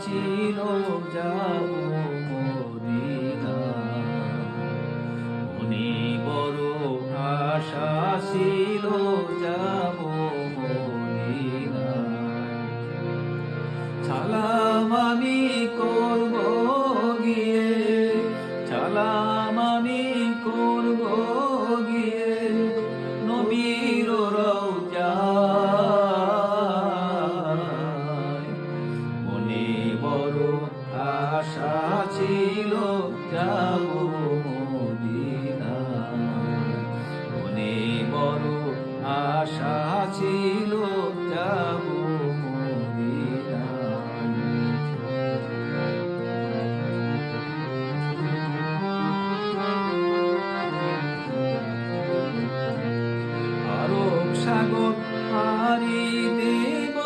ছিল যাব মদিনায়, মনে বড় আশা ছিল যাব মদিনায়। সালাম আমি করব গিয়ে, সালাম আমি করব গিয়ে নবীর রওজায়, মনে বড় আশা ছিল যাব মদিনায়, মনে বড় আশা ছিল যাব সাগর পারি দেব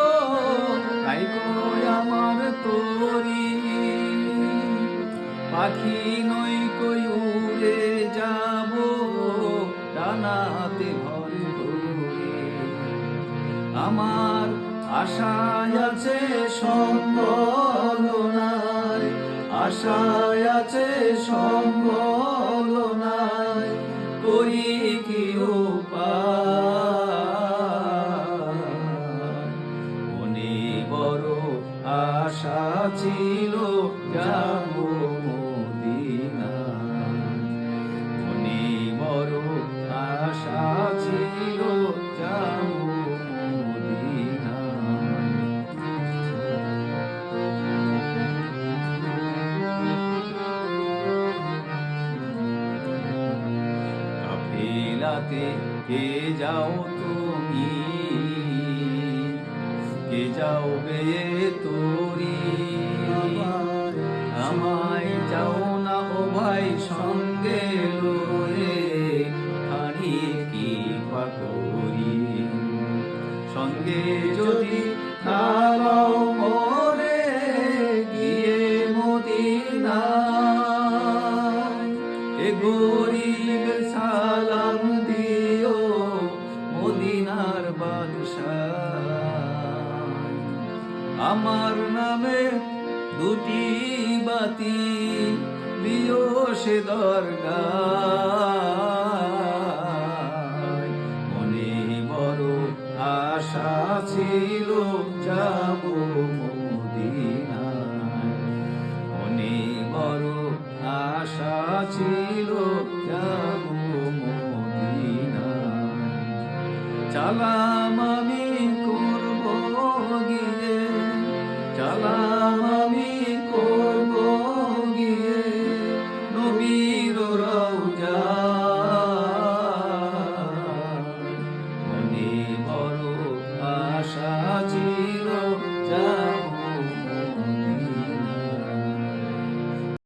তাই কই আমার তোরি, পাখি নই কই উড়ে যাব ডানাতে ভর করে। আমার আশায় আছে সম্বল নাই, আশায় আছে সম্বল নাই, করি কি উপায়, মনে বড় আশা ছিল যাব মদিনায়, মনে বড় আশা ছিল যাব কাফেলাতে কে যাও তুমি, কে যাও বে তোরি, আমায় যাও না ও ভাই সঙ্গে লয়ে, খানি কি পাকরি, সঙ্গে যদি নাও মরে গিয়ে মদিনায়, এ গরিব সালাম দিও মদিনার বাদশাহ, আমার নামে দুটি বাতি দিও সে দরগায়, মনে বড় আশা ছিল যাব মদিনায়, মনে বড় আশা ছিল যাব মদিনায়। সালাম আমি করব গিয়ে, সালাম